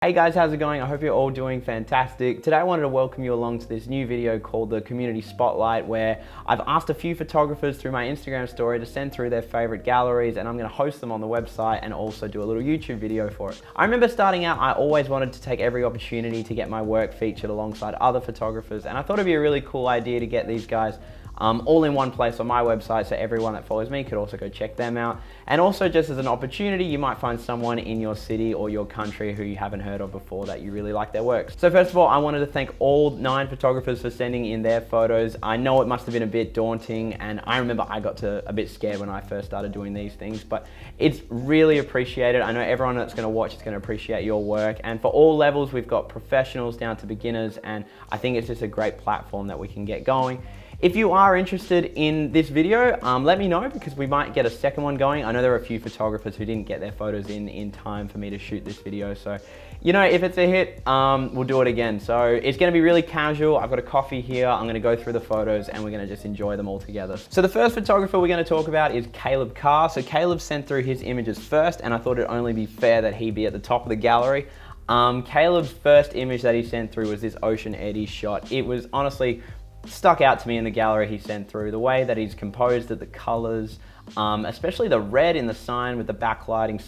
Hey guys, how's it going? I hope you're all doing fantastic. Today I wanted to welcome you along to this new video called the Community Spotlight, where I've asked a few photographers through my Instagram story to send through their favorite galleries, and I'm going to host them on the website and also do a little YouTube video for it. I remember starting out, I always wanted to take every opportunity to get my work featured alongside other photographers, and I thought it'd be a really cool idea to get these guys all in one place on my website, so everyone that follows me could also go check them out. And also, just as an opportunity, you might find someone in your city or your country who you haven't heard of before that you really like their work. So first of all, I wanted to thank all 9 photographers for sending in their photos. I know it must have been a bit daunting, and I remember I got a bit scared when I first started doing these things, but it's really appreciated. I know everyone that's going to watch is going to appreciate your work, and for all levels, we've got professionals down to beginners, and I think it's just a great platform that we can get going. If you are interested in this video, let me know, because we might get a second one going. I know there are a few photographers who didn't get their photos in time for me to shoot this video. So, you know, if it's a hit, we'll do it again. So it's gonna be really casual. I've got a coffee here. I'm gonna go through the photos and we're gonna just enjoy them all together. So the first photographer we're gonna talk about is Kaileb Carr. So Kaileb sent through his images first, and I thought it'd only be fair that he be at the top of the gallery. Kaileb's first image that he sent through was this ocean eddy shot. It was honestly stuck out to me in the gallery he sent through. The way that he's composed it, the colors, especially the red in the sign with the backlighting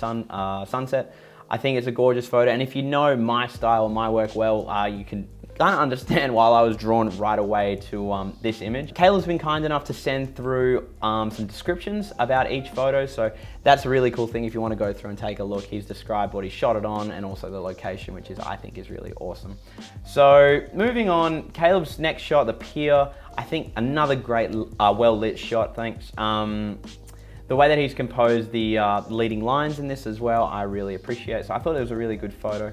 sunset. I think it's a gorgeous photo. And if you know my style and my work well, you can kind of understand why I was drawn right away to this image. Kaileb's been kind enough to send through some descriptions about each photo, so that's a really cool thing if you want to go through and take a look. He's described what he shot it on and also the location, which I think is really awesome. So moving on, Kaileb's next shot, the pier, I think another great well-lit shot, thanks. The way that he's composed the leading lines in this as well, I really appreciate. So I thought it was a really good photo.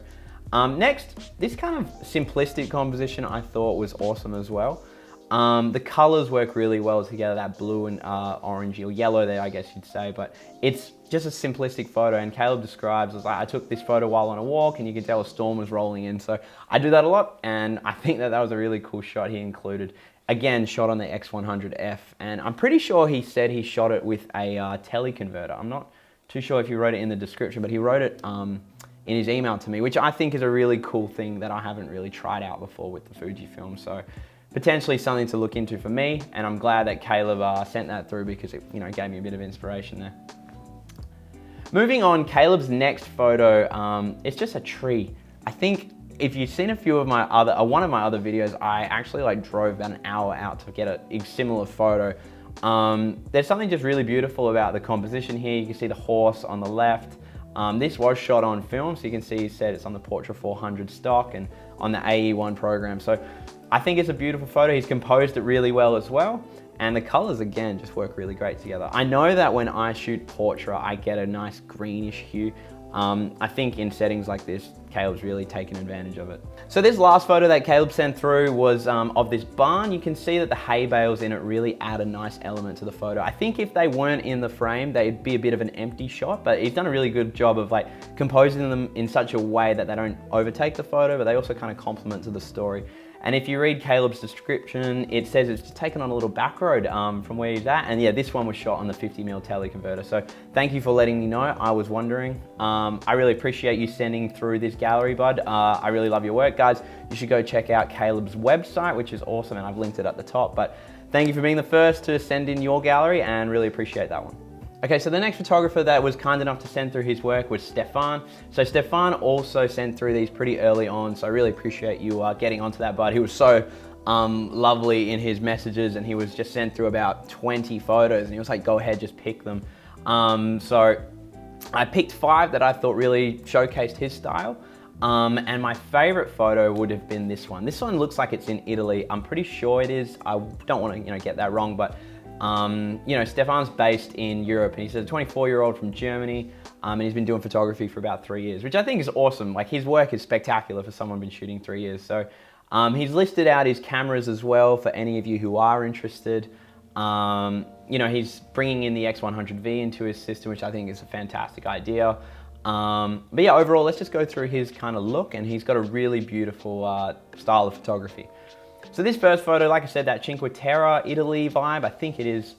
Next, this kind of simplistic composition I thought was awesome as well. The colors work really well together, that blue and orangey, or yellow there, I guess you'd say, but it's just a simplistic photo. And Kaileb describes, as I took this photo while on a walk, and you can tell a storm was rolling in. So I do that a lot, and I think that was a really cool shot he included. Again, shot on the X100F, and I'm pretty sure he said he shot it with a teleconverter. I'm not too sure if he wrote it in the description, but he wrote it in his email to me, which I think is a really cool thing that I haven't really tried out before with the Fujifilm. So potentially something to look into for me, and I'm glad that Kaileb sent that through, because it gave me a bit of inspiration there. Moving on, Kaileb's next photo, it's just a tree. I think if you've seen a few of my one of my other videos, I actually drove about an hour out to get a similar photo. There's something just really beautiful about the composition here. You can see the horse on the left. This was shot on film, so you can see he said it's on the Portra 400 stock and on the AE1 program. So I think it's a beautiful photo. He's composed it really well as well. And the colors, again, just work really great together. I know that when I shoot Portra, I get a nice greenish hue. I think in settings like this, Kaileb's really taken advantage of it. So this last photo that Kaileb sent through was of this barn. You can see that the hay bales in it really add a nice element to the photo. I think if they weren't in the frame, they'd be a bit of an empty shot, but he's done a really good job of composing them in such a way that they don't overtake the photo, but they also kind of complement to the story. And if you read Kaileb's description, it says it's taken on a little back road from where he's at. And yeah, this one was shot on the 50mm teleconverter. So thank you for letting me know. I was wondering. I really appreciate you sending through this gallery, bud. I really love your work, guys. You should go check out Kaileb's website, which is awesome, and I've linked it at the top. But thank you for being the first to send in your gallery, and really appreciate that one. Okay, so the next photographer that was kind enough to send through his work was Stefan. So Stefan also sent through these pretty early on, so I really appreciate you getting onto that, bud. He was so lovely in his messages, and he was just sent through about 20 photos, and he was like, go ahead, just pick them. So I picked 5 that I thought really showcased his style. And my favorite photo would have been this one. This one looks like it's in Italy. I'm pretty sure it is. I don't want to get that wrong, but Stefan's based in Europe, and he's a 24-year-old from Germany, and he's been doing photography for about 3 years, which I think is awesome. His work is spectacular for someone who's been shooting 3 years. So he's listed out his cameras as well for any of you who are interested. He's bringing in the X100V into his system, which I think is a fantastic idea. But yeah, overall, let's just go through his kind of look, and he's got a really beautiful style of photography. So this first photo, like I said, that Cinque Terre, Italy vibe, I think it is,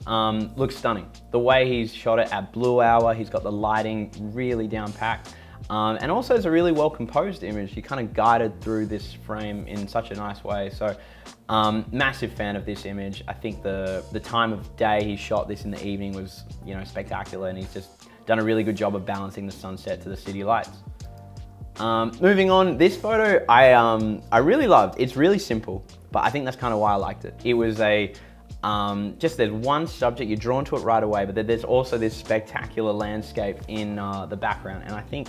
looks stunning. The way he's shot it at blue hour, he's got the lighting really down packed. And also it's a really well composed image. She kind of guided through this frame in such a nice way. So massive fan of this image. I think the time of day he shot this in the evening was, you know, spectacular, and he's just done a really good job of balancing the sunset to the city lights. Moving on, this photo I really loved. It's really simple, but I think that's kind of why I liked it. It was a just there's one subject, you're drawn to it right away, but then there's also this spectacular landscape in the background, and I think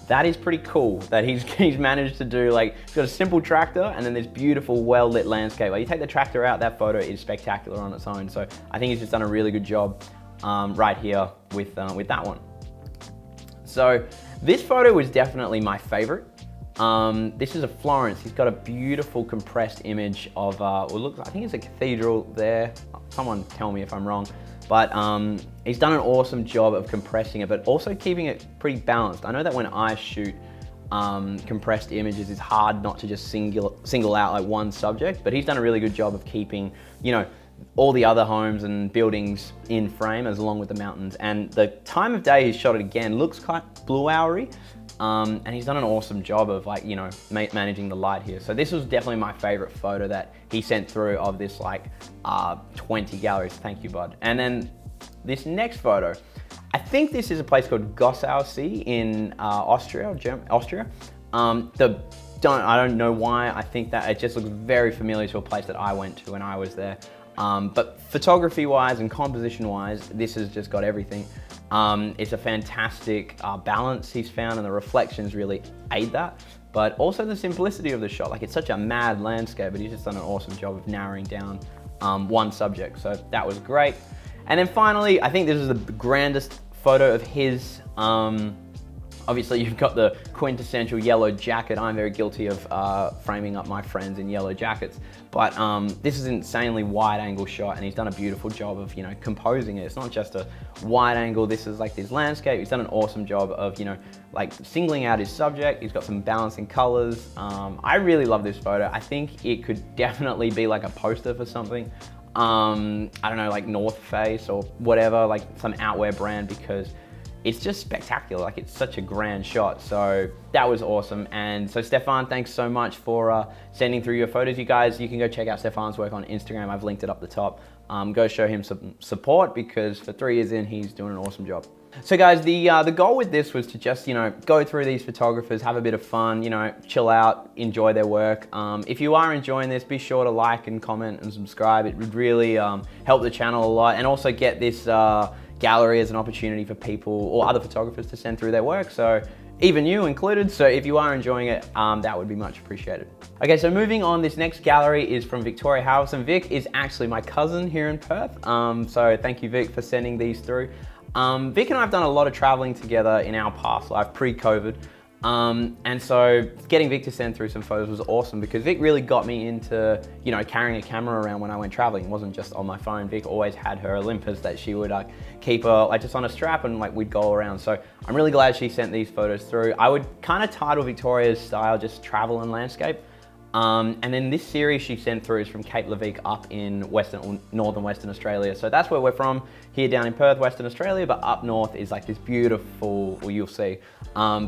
that is pretty cool that he's managed to do. Like, he's got a simple tractor and then this beautiful well-lit landscape. Like, you take the tractor out, that photo is spectacular on its own. So I think he's just done a really good job right here with that one. So this photo was definitely my favorite. This is of Florence. He's got a beautiful compressed image of, well, look, I think it's a cathedral there. Someone tell me if I'm wrong. But he's done an awesome job of compressing it, but also keeping it pretty balanced. I know that when I shoot compressed images, it's hard not to just single out like one subject, but he's done a really good job of keeping, you know, all the other homes and buildings in frame as along with the mountains. And the time of day he shot it again looks quite blue-hour-y, and he's done an awesome job of, like, you know, managing the light here. So this was definitely my favorite photo that he sent through of this, like 20 galleries. Thank you, bud. And then this next photo, I think this is a place called Gossau in Austria. I don't know why. I think that it just looks very familiar to a place that I went to when I was there. But photography-wise and composition-wise, this has just got everything. It's a fantastic balance he's found, and the reflections really aid that. But also the simplicity of the shot. Like, it's such a mad landscape, but he's just done an awesome job of narrowing down one subject. So that was great. And then finally, I think this is the grandest photo of his. Obviously, you've got the quintessential yellow jacket. I'm very guilty of framing up my friends in yellow jackets. But this is an insanely wide angle shot, and he's done a beautiful job of, you know, composing it. It's not just a wide angle. This is like this landscape. He's done an awesome job of, you know, like singling out his subject. He's got some balancing colors. I really love this photo. I think it could definitely be like a poster for something. I don't know, like North Face or whatever, like some outwear brand, because it's just spectacular. Like, it's such a grand shot. So that was awesome. And so Stefan, thanks so much for sending through your photos. You guys, you can go check out Stefan's work on Instagram. I've linked it up the top. Go show him some support, because for 3 years in, he's doing an awesome job. So guys, the goal with this was to just, you know, go through these photographers, have a bit of fun, you know, chill out, enjoy their work. If you are enjoying this, be sure to like and comment and subscribe. It would really help the channel a lot, and also get this gallery as an opportunity for people or other photographers to send through their work. So even you included. So if you are enjoying it, that would be much appreciated. Okay, so moving on, this next gallery is from Victoria Halvorson. Vic is actually my cousin here in Perth. So thank you, Vic, for sending these through. Vic and I have done a lot of traveling together in our past life, pre-COVID. And so getting Vic to send through some photos was awesome, because Vic really got me into, you know, carrying a camera around when I went traveling. It wasn't just on my phone. Vic always had her Olympus that she would keep like just on a strap, and like we'd go around. So I'm really glad she sent these photos through. I would kind of title Victoria's style just travel and landscape. And then this series she sent through is from Cape Leveque up in northern Western Australia. So that's where we're from, here down in Perth, Western Australia, but up north is like this beautiful, well, you'll see,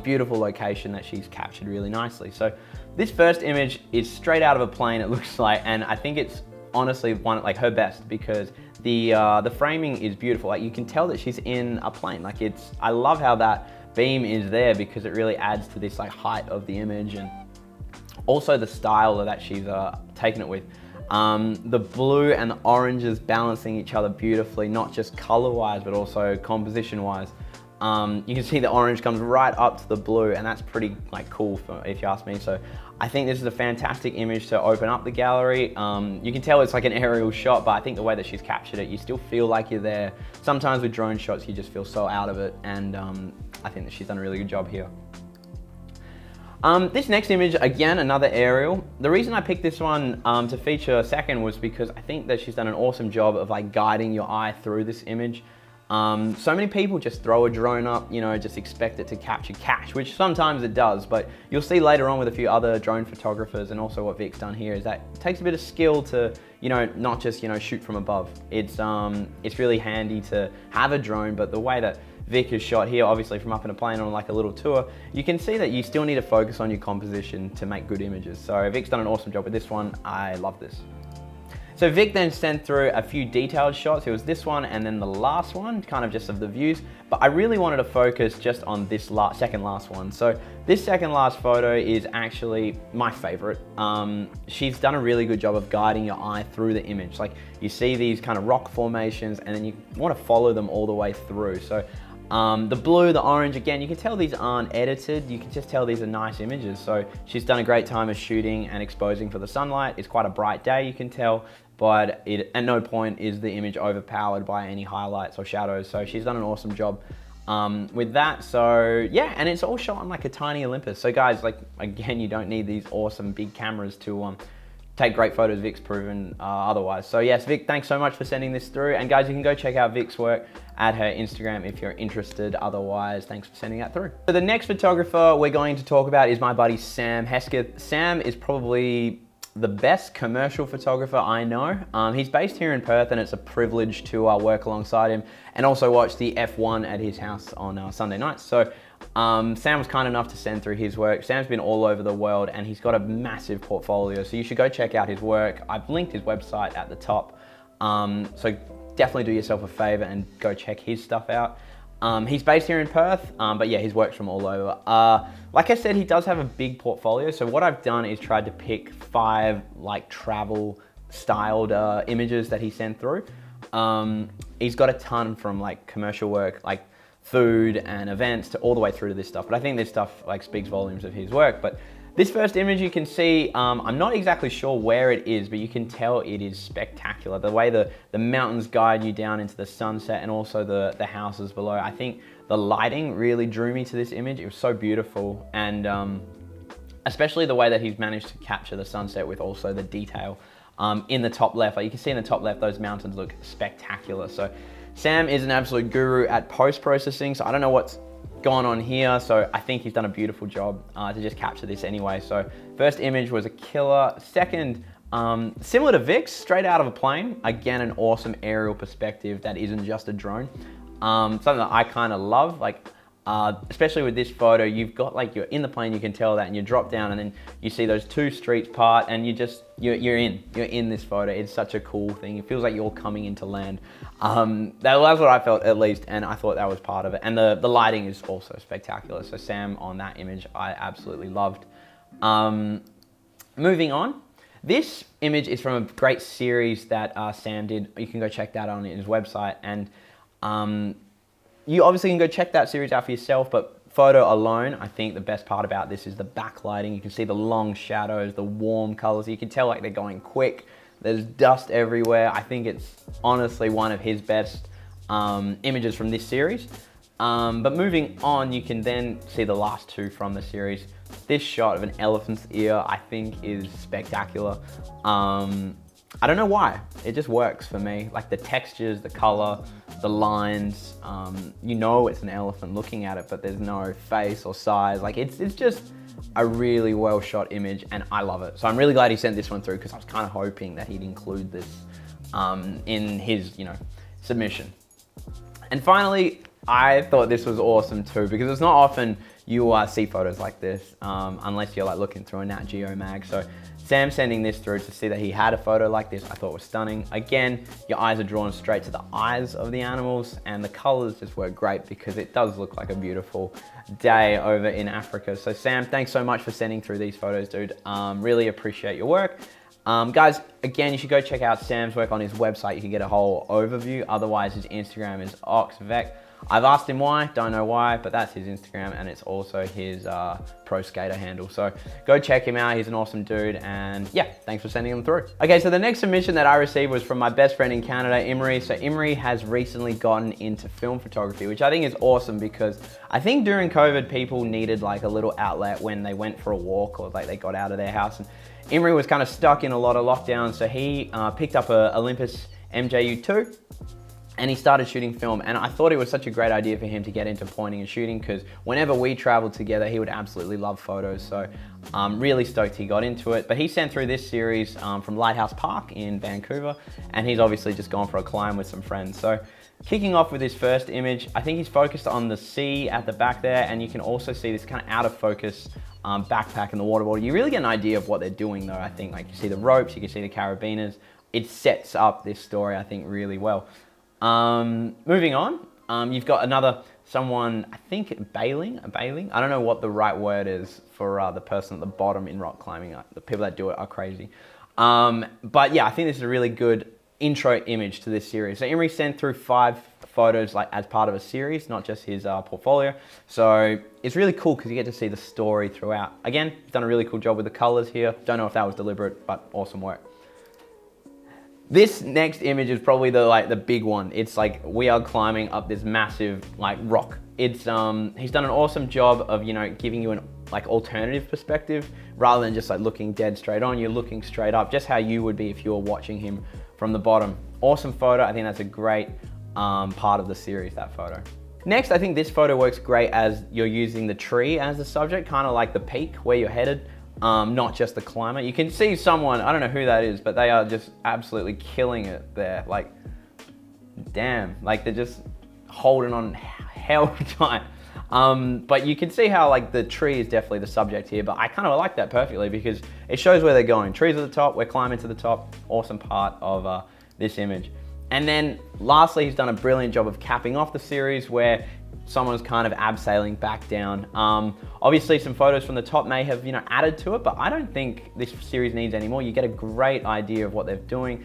beautiful location that she's captured really nicely. So this first image is straight out of a plane, it looks like, and I think it's honestly one, like, her best, because the framing is beautiful. Like, you can tell that she's in a plane. Like, I love how that beam is there, because it really adds to this like height of the image, and also the style that she's taken it with. The blue and the oranges balancing each other beautifully, not just color-wise, but also composition-wise. You can see the orange comes right up to the blue, and that's pretty like cool if you ask me. So I think this is a fantastic image to open up the gallery. You can tell it's like an aerial shot, but I think the way that she's captured it, you still feel like you're there. Sometimes with drone shots, you just feel so out of it, and I think that she's done a really good job here. This next image, again, another aerial. The reason I picked this one to feature second was because I think that she's done an awesome job of like guiding your eye through this image. So many people just throw a drone up, you know, just expect it to capture cash, which sometimes it does, but you'll see later on with a few other drone photographers, and also what Vic's done here, is that it takes a bit of skill to, you know, not just, you know, shoot from above. It's really handy to have a drone, but the way that Vic is shot here, obviously from up in a plane on like a little tour, you can see that you still need to focus on your composition to make good images. So Vic's done an awesome job with this one. I love this. So Vic then sent through a few detailed shots. It was this one and then the last one, kind of just of the views. But I really wanted to focus just on this second last one. So this second last photo is actually my favorite. She's done a really good job of guiding your eye through the image. Like you see these kind of rock formations and then you want to follow them all the way through. So the blue, the orange, again, you can tell these aren't edited. You can just tell these are nice images. So she's done a great time of shooting and exposing for the sunlight. It's quite a bright day, you can tell, but at no point is the image overpowered by any highlights or shadows. So she's done an awesome job with that. So yeah, and it's all shot on like a tiny Olympus. So guys, like again, you don't need these awesome big cameras to take great photos. Vic's proven otherwise. So yes, Vic, thanks so much for sending this through. And guys, you can go check out Vic's work at her Instagram if you're interested. Otherwise, thanks for sending that through. So the next photographer we're going to talk about is my buddy Sam Hesketh. Sam is probably the best commercial photographer I know. He's based here in Perth and it's a privilege to work alongside him and also watch the F1 at his house on Sunday nights. So Sam was kind enough to send through his work. Sam's been all over the world and he's got a massive portfolio, so you should go check out his work. I've linked his website at the top, so definitely do yourself a favor and go check his stuff out. He's based here in Perth, but yeah, his work's from all over. Like I said, he does have a big portfolio, so what I've done is tried to pick 5 like travel styled images that he sent through. He's got a ton from like commercial work, like food and events, to all the way through to this stuff. But I think this stuff like speaks volumes of his work. But this first image you can see, I'm not exactly sure where it is, but you can tell it is spectacular. The way the mountains guide you down into the sunset and also the houses below. I think the lighting really drew me to this image. It was so beautiful. And especially the way that he's managed to capture the sunset with also the detail in the top left. Like you can see in the top left, those mountains look spectacular. So Sam is an absolute guru at post-processing, so I don't know what's gone on here, so I think he's done a beautiful job to just capture this anyway. So first image was a killer. Second, similar to Vic's, straight out of a plane. Again, an awesome aerial perspective that isn't just a drone. Something that I kind of love, like especially with this photo, you've got like, you're in the plane, you can tell that, and you drop down and then you see those 2 streets part and you're in this photo. It's such a cool thing. It feels like you're coming into land. That's what I felt at least, and I thought that was part of it. And the lighting is also spectacular. So Sam on that image, I absolutely loved. Moving on. This image is from a great series that Sam did. You can go check that out on his website. And you obviously can go check that series out for yourself, but photo alone, I think the best part about this is the backlighting. You can see the long shadows, the warm colors. You can tell like they're going quick. There's dust everywhere. I think it's honestly one of his best images from this series. But moving on, you can then see the last 2 from the series. This shot of an elephant's ear, I think, is spectacular. I don't know why, it just works for me. Like the textures, the color, the lines, you know it's an elephant looking at it, but there's no face or size. Like it's just a really well shot image and I love it. So I'm really glad he sent this one through because I was kind of hoping that he'd include this in his, submission. And finally, I thought this was awesome too, because it's not often you see photos like this unless you're like looking through a Nat Geo mag. So Sam sending this through to see that he had a photo like this, I thought was stunning. Again, your eyes are drawn straight to the eyes of the animals and the colors just work great because it does look like a beautiful day over in Africa. So Sam, thanks so much for sending through these photos, dude. Really appreciate your work. Guys, again, you should go check out Sam's work on his website. You can get a whole overview. Otherwise, his Instagram is oxvec. I've asked him why, don't know why, but that's his Instagram and it's also his pro skater handle. So go check him out, he's an awesome dude, and yeah, thanks for sending him through. Okay, so the next submission that I received was from my best friend in Canada, Imre. So Imre has recently gotten into film photography, which I think is awesome because I think during COVID, people needed like a little outlet when they went for a walk or like they got out of their house. And Imre was kind of stuck in a lot of lockdowns, so he picked up a Olympus MJU2, and he started shooting film. And I thought it was such a great idea for him to get into pointing and shooting because whenever we traveled together, he would absolutely love photos. So I'm really stoked he got into it. But he sent through this series from Lighthouse Park in Vancouver, and he's obviously just gone for a climb with some friends. So Kicking off with this first image, I think he's focused on the sea at the back there, and you can also see this kind of out of focus backpack in the water bottle. You really get an idea of what they're doing though, I think. Like you see the ropes, you can see the carabiners. It sets up this story, I think, really well. Moving on, you've got someone, I think bailing. I don't know what the right word is for the person at the bottom in rock climbing. The people that do it are crazy. But yeah, I think this is a really good intro image to this series. So Imre sent through 5 photos like as part of a series, not just his portfolio. So it's really cool because you get to see the story throughout. Again, he's done a really cool job with the colors here. Don't know if that was deliberate, but awesome work. This next image is probably the big one. It's like we are climbing up this massive like rock. It's he's done an awesome job of, you know, giving you an like alternative perspective rather than just like looking dead straight on. You're looking straight up, just how you would be if you were watching him from the bottom. Awesome photo. I think that's a great part of the series, that photo. Next, I think this photo works great as you're using the tree as the subject, kind of like the peak where you're headed. Not just the climber. You can see someone, I don't know who that is, but they are just absolutely killing it there. Like, damn, like they're just holding on hell tight. But you can see how like the tree is definitely the subject here, but I kind of like that perfectly because it shows where they're going. Trees at the top, we're climbing to the top. Awesome part of this image. And then lastly, he's done a brilliant job of capping off the series where someone's kind of abseiling back down. Obviously some photos from the top may have, you know, added to it, but I don't think this series needs any more. You get a great idea of what they're doing.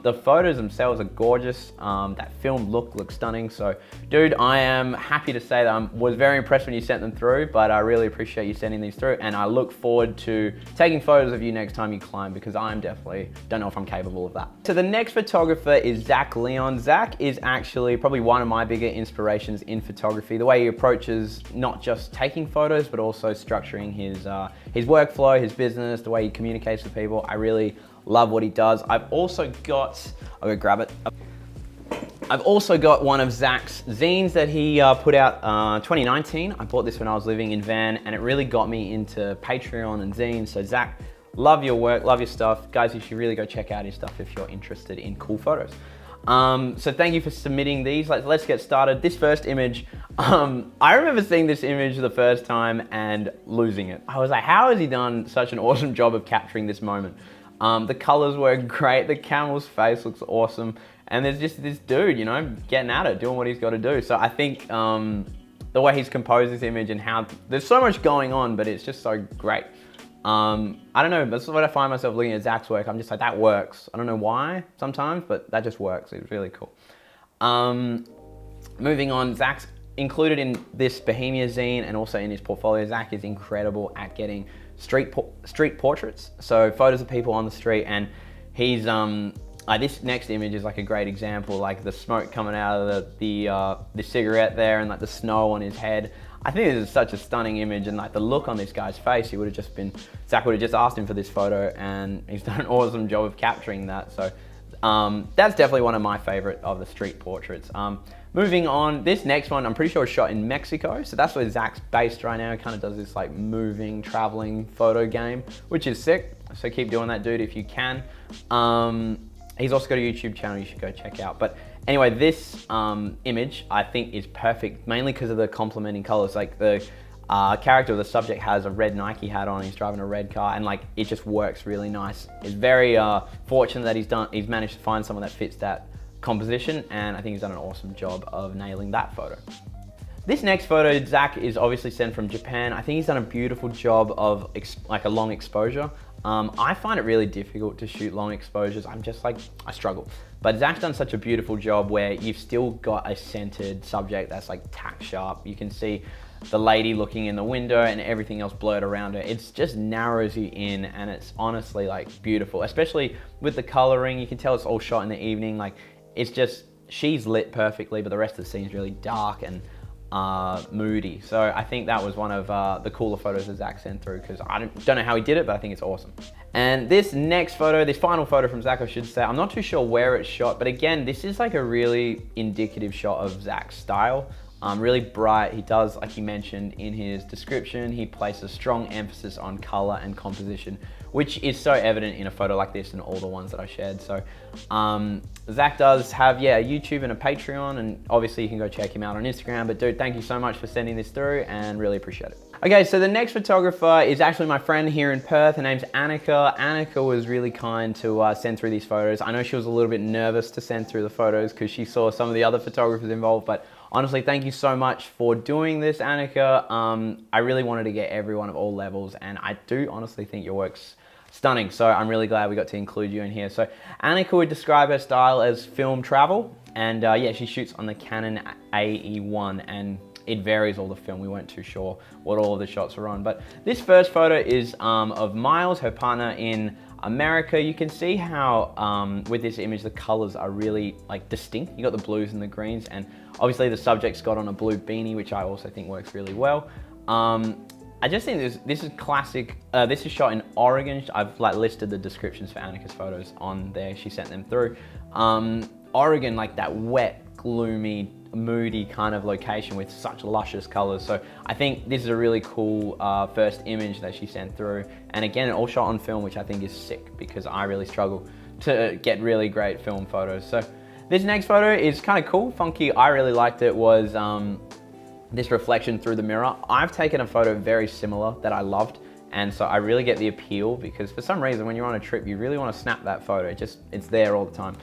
The photos themselves are gorgeous. That film looks stunning. So dude, I am happy to say that I was very impressed when you sent them through, but I really appreciate you sending these through. And I look forward to taking photos of you next time you climb because I'm definitely, don't know if I'm capable of that. So the next photographer is Zach Leon. Zach is actually probably one of my bigger inspirations in photography. The way he approaches not just taking photos, but also structuring his workflow, his business, the way he communicates with people. I really love what he does. I've also got, I'll go grab it. I've also got one of Zach's zines that he put out 2019. I bought this when I was living in Van and it really got me into Patreon and zines. So Zach, love your work, love your stuff. Guys, you should really go check out his stuff if you're interested in cool photos. So thank you for submitting these. Let's get started. This first image, I remember seeing this image the first time and losing it. I was like, how has he done such an awesome job of capturing this moment? The colors were great, the camel's face looks awesome, and there's just this dude, you know, getting at it, doing what he's got to do. So I think the way he's composed this image and how there's so much going on, but it's just so great. I don't know, that's what I find myself looking at Zach's work. I'm just like, that works. I don't know why sometimes, but that just works. It's really cool. Moving on, Zach's included in this Bohemia zine and also in his portfolio. Zach is incredible at getting street portraits, so photos of people on the street, and he's this next image is like a great example, like the smoke coming out of the cigarette there and like the snow on his head. I think this is such a stunning image, and like the look on this guy's face, Zach would have just asked him for this photo and he's done an awesome job of capturing that. So that's definitely one of my favorite of the street portraits. Moving on, this next one, I'm pretty sure is shot in Mexico. So that's where Zach's based right now. He kind of does this like moving, traveling photo game, which is sick. So keep doing that, dude, if you can. He's also got a YouTube channel you should go check out. But anyway, this image I think is perfect, mainly because of the complementing colors. Like the character of the subject has a red Nike hat on, he's driving a red car, and like it just works really nice. It's very fortunate that he's managed to find someone that fits that composition, and I think he's done an awesome job of nailing that photo. This next photo, Zach is obviously sent from Japan. I think he's done a beautiful job of like a long exposure. I find it really difficult to shoot long exposures. I'm just like, I struggle. But Zach's done such a beautiful job where you've still got a centered subject that's like tack sharp. You can see the lady looking in the window and everything else blurred around her. It just narrows you in, and it's honestly like beautiful, especially with the coloring. You can tell it's all shot in the evening. Like it's just, she's lit perfectly, but the rest of the scene is really dark and moody. So I think that was one of the cooler photos that Zach sent through, because I don't know how he did it, but I think it's awesome. And this next photo, this final photo from Zach, I should say, I'm not too sure where it's shot, but again, this is like a really indicative shot of Zach's style. Really bright. He does, like he mentioned in his description, he places strong emphasis on color and composition, which is so evident in a photo like this and all the ones that I shared. So Zach does have, a YouTube and a Patreon, and obviously you can go check him out on Instagram. But dude, thank you so much for sending this through and really appreciate it. Okay, so the next photographer is actually my friend here in Perth. Her name's Anneke. Anneke was really kind to send through these photos. I know she was a little bit nervous to send through the photos because she saw some of the other photographers involved, but honestly, thank you so much for doing this, Anneke. I really wanted to get everyone of all levels, and I do honestly think your work's stunning, so I'm really glad we got to include you in here. So Anneke would describe her style as film travel, and she shoots on the Canon AE1, and it varies all the film. We weren't too sure what all of the shots were on, but this first photo is of Miles, her partner in America. You can see how with this image the colors are really like distinct. You got the blues and the greens, and obviously the subject's got on a blue beanie, which I also think works really well. I just think this is classic. This is shot in Oregon. I've like listed the descriptions for Anneke's photos on there. She sent them through. Oregon, like that wet, gloomy, moody kind of location with such luscious colors. So I think this is a really cool first image that she sent through. And again, all shot on film, which I think is sick because I really struggle to get really great film photos. So this next photo is kind of cool, funky. I really liked it. Was this reflection through the mirror. I've taken a photo very similar that I loved. And so I really get the appeal because for some reason, when you're on a trip, you really want to snap that photo. It's there all the time.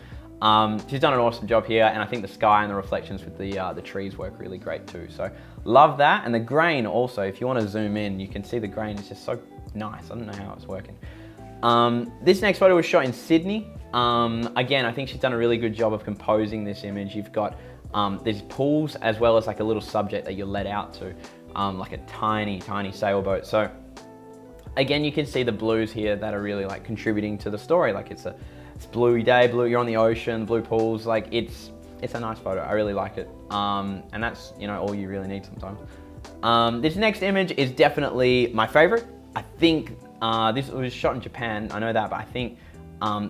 She's done an awesome job here, and I think the sky and the reflections with the trees work really great too. So love that. And the grain also, if you want to zoom in, you can see the grain is just so nice. I don't know how it's working. This next photo was shot in Sydney. Again, I think she's done a really good job of composing this image. You've got these pools as well as like a little subject that you're led out to, like a tiny, tiny sailboat. So again, you can see the blues here that are really like contributing to the story. Like it's blue day, you're on the ocean, blue pools, like it's a nice photo. I really like it. And that's, all you really need sometimes. This next image is definitely my favorite. I think this was shot in Japan, I know that, but I think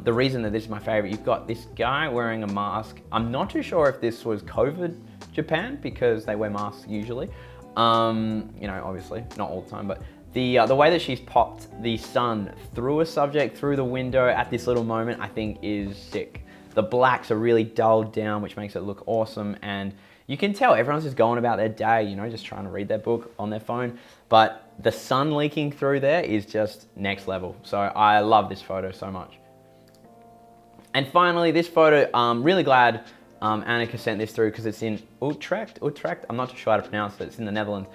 the reason that this is my favorite, you've got this guy wearing a mask. I'm not too sure if this was COVID Japan because they wear masks usually. Obviously not all the time, but the way that she's popped the sun through a subject, through the window at this little moment, I think is sick. The blacks are really dulled down, which makes it look awesome. And you can tell everyone's just going about their day, just trying to read their book on their phone. But the sun leaking through there is just next level. So I love this photo so much. And finally, this photo, I'm really glad Anneke sent this through because it's in Utrecht. I'm not too sure how to pronounce it. It's in the Netherlands.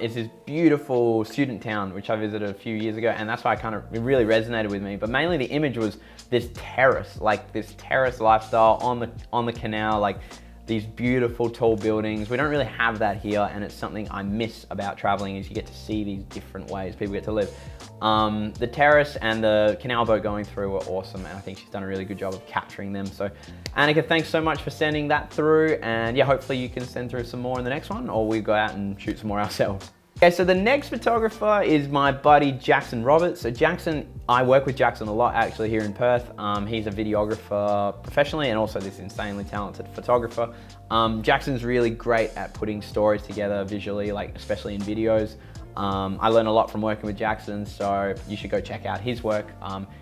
It's this beautiful student town, which I visited a few years ago, and that's why it really resonated with me. But mainly the image was this terrace lifestyle on the canal, like these beautiful tall buildings. We don't really have that here, and it's something I miss about traveling is you get to see these different ways people get to live. The terrace and the canal boat going through were awesome, and I think she's done a really good job of capturing them. So Anneke, thanks so much for sending that through, and hopefully you can send through some more in the next one, or we go out and shoot some more ourselves. Okay, so the next photographer is my buddy Jaxon Roberts. So Jaxon, I work with Jaxon a lot actually here in Perth. He's a videographer professionally and also this insanely talented photographer. Jaxon's really great at putting stories together visually, like especially in videos. I learned a lot from working with Jaxon, so you should go check out his work.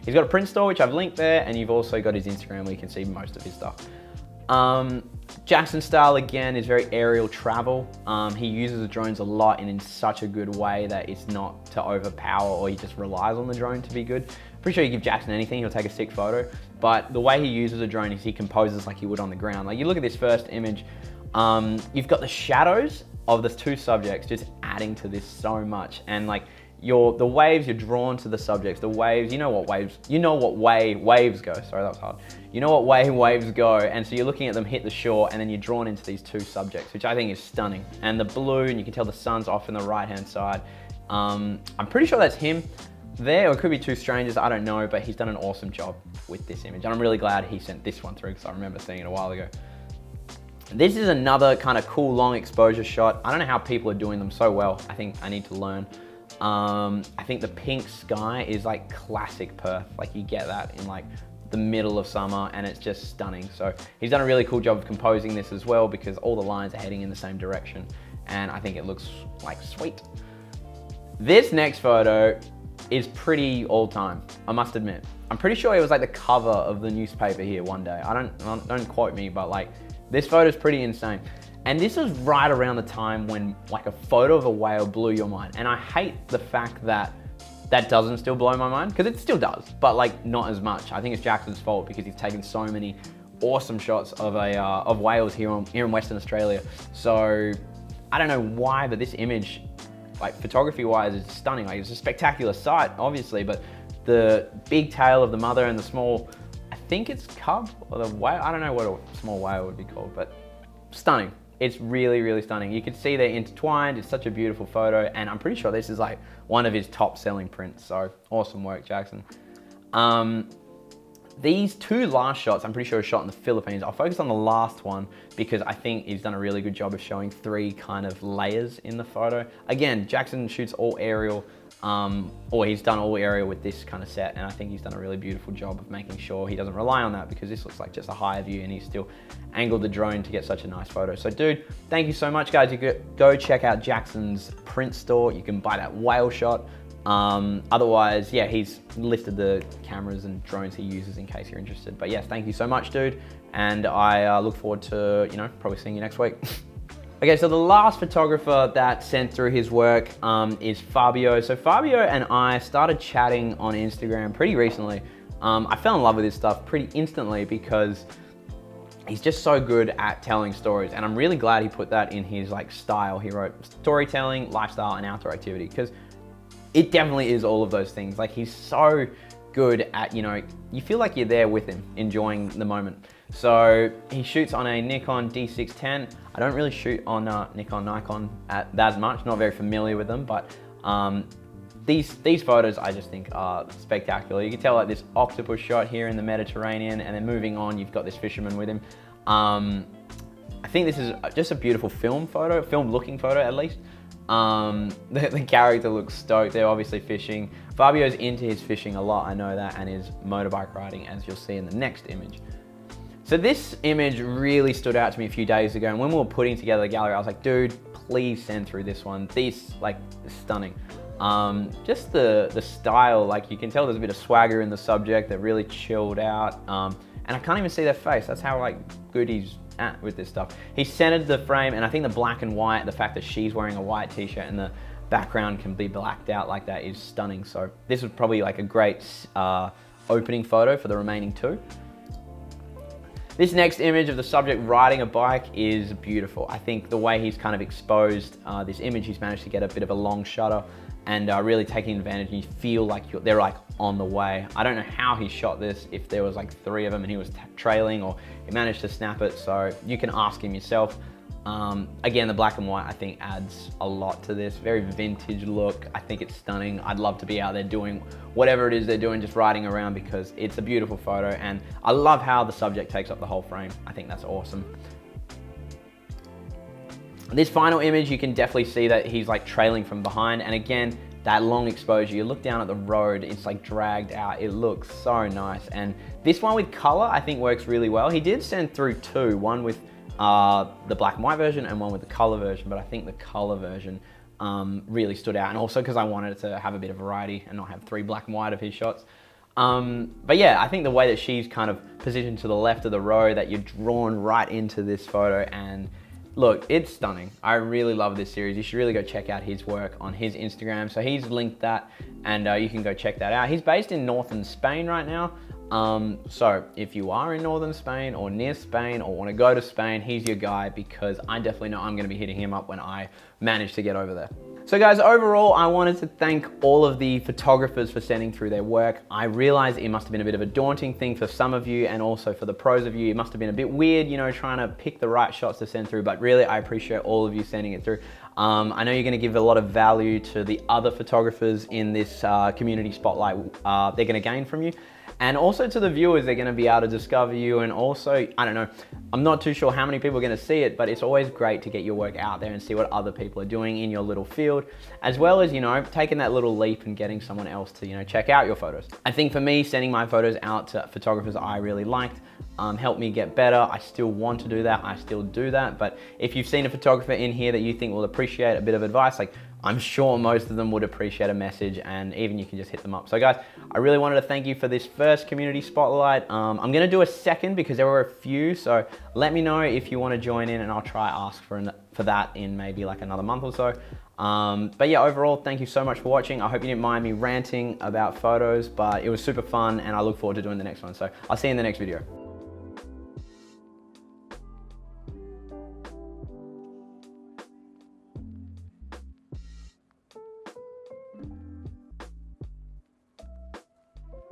He's got a print store, which I've linked there, and you've also got his Instagram where you can see most of his stuff. Jaxon's style again is very aerial travel. He uses the drones a lot and in such a good way that it's not to overpower or he just relies on the drone to be good. Pretty sure you give Jaxon anything, he'll take a sick photo. But the way he uses a drone is he composes like he would on the ground. Like you look at this first image, you've got the shadows of the two subjects just adding to this so much. And like the waves, you're drawn to the subjects. The waves, you know what way waves go. Sorry, that was hard. You know what way waves go, and so you're looking at them hit the shore, and then you're drawn into these two subjects, which I think is stunning. And the blue, and you can tell the sun's off in the right-hand side. I'm pretty sure that's him there, or it could be two strangers, I don't know, but he's done an awesome job with this image. And I'm really glad he sent this one through because I remember seeing it a while ago. This is another kind of cool long exposure shot. I don't know how people are doing them so well. I think I need to learn. I think the pink sky is like classic Perth. Like you get that in like the middle of summer, and it's just stunning. So he's done a really cool job of composing this as well, because all the lines are heading in the same direction, and I think it looks like sweet. This next photo is pretty all time, I must admit. I'm pretty sure it was like the cover of the newspaper here one day. Don't quote me, but like this photo is pretty insane. And this is right around the time when like a photo of a whale blew your mind. And I hate the fact that that doesn't still blow my mind, because it still does, but like not as much. I think it's Jaxon's fault, because he's taken so many awesome shots of whales here in Western Australia. So I don't know why, but this image, like photography wise, is stunning. Like it's a spectacular sight, obviously, but the big tail of the mother and the small, I think it's cub or the whale. I don't know what a small whale would be called, but stunning. It's really, really stunning. You can see they're intertwined. It's such a beautiful photo, and I'm pretty sure this is like one of his top selling prints. So awesome work, Jaxon. These two last shots, I'm pretty sure are shot in the Philippines. I'll focus on the last one because I think he's done a really good job of showing three kind of layers in the photo. Again, Jaxon shoots all aerial, or he's done all aerial with this kind of set, and I think he's done a really beautiful job of making sure he doesn't rely on that, because this looks like just a higher view and he's still angled the drone to get such a nice photo. So dude, thank you so much, guys. You could go check out Jaxon's print store. You can buy that whale shot. Otherwise, yeah, he's listed the cameras and drones he uses in case you're interested. But yes, thank you so much, dude. And I look forward to, you know, probably seeing you next week. Okay, so the last photographer that sent through his work is Fabio. So Fabio and I started chatting on Instagram pretty recently. I fell in love with his stuff pretty instantly because he's just so good at telling stories, and I'm really glad he put that in his like style. He wrote storytelling, lifestyle, and outdoor activity, because it definitely is all of those things. Like he's so good at, you know, you feel like you're there with him, enjoying the moment. So he shoots on a Nikon D610. I don't really shoot on Nikon that much, not very familiar with them, but these photos I just think are spectacular. You can tell like this octopus shot here in the Mediterranean, and then moving on, you've got this fisherman with him. I think this is just a beautiful film looking photo at least. The character looks stoked. They're obviously fishing. Fabio's into his fishing a lot, I know that, and his motorbike riding, as you'll see in the next image. So this image really stood out to me a few days ago, and when we were putting together the gallery, I was like, dude, please send through this one. This, like, is stunning. Just the style, like you can tell there's a bit of swagger in the subject. They're really chilled out, and I can't even see their face. That's how like good he's at with this stuff. He centered the frame, and I think the black and white, the fact that she's wearing a white t-shirt and the background can be blacked out like that is stunning. So this was probably like a great opening photo for the remaining two. This next image of the subject riding a bike is beautiful. I think the way he's kind of exposed this image, he's managed to get a bit of a long shutter and really taking advantage. You feel like they're like on the way. I don't know how he shot this, if there was like three of them and he was trailing, or he managed to snap it. So you can ask him yourself. Again, the black and white I think adds a lot to this. Very vintage look. I think it's stunning. I'd love to be out there doing whatever it is they're doing, just riding around, because it's a beautiful photo, and I love how the subject takes up the whole frame. I think that's awesome. This final image, you can definitely see that he's like trailing from behind, and again, that long exposure, you look down at the road, it's like dragged out. It looks so nice. And this one with color, I think works really well. He did send through two, one with the black and white version and one with the color version, but I think the color version really stood out, and also because I wanted to have a bit of variety and not have three black and white of his shots. But yeah, I think the way that she's kind of positioned to the left of the road, that you're drawn right into this photo, and look, it's stunning. I really love this series. You should really go check out his work on his Instagram. So he's linked that, and you can go check that out. He's based in northern Spain right now. So if you are in northern Spain or near Spain or want to go to Spain, he's your guy, because I definitely know I'm going to be hitting him up when I manage to get over there. So guys, overall, I wanted to thank all of the photographers for sending through their work. I realized it must have been a bit of a daunting thing for some of you, and also for the pros of you, it must have been a bit weird, you know, trying to pick the right shots to send through, but really, I appreciate all of you sending it through. I know you're going to give a lot of value to the other photographers in this community spotlight. They're going to gain from you. And also to the viewers, they're gonna be able to discover you. And also, I don't know, I'm not too sure how many people are gonna see it, but it's always great to get your work out there and see what other people are doing in your little field, as well as, you know, taking that little leap and getting someone else to, you know, check out your photos. I think for me, sending my photos out to photographers I really liked helped me get better. I still want to do that, I still do that. But if you've seen a photographer in here that you think will appreciate a bit of advice, like, I'm sure most of them would appreciate a message, and even you can just hit them up. So guys, I really wanted to thank you for this first community spotlight. I'm gonna do a second because there were a few, so let me know if you want to join in, and I'll try ask for that in maybe like another month or so. But yeah, overall, thank you so much for watching. I hope you didn't mind me ranting about photos, but it was super fun, and I look forward to doing the next one. So I'll see you in the next video.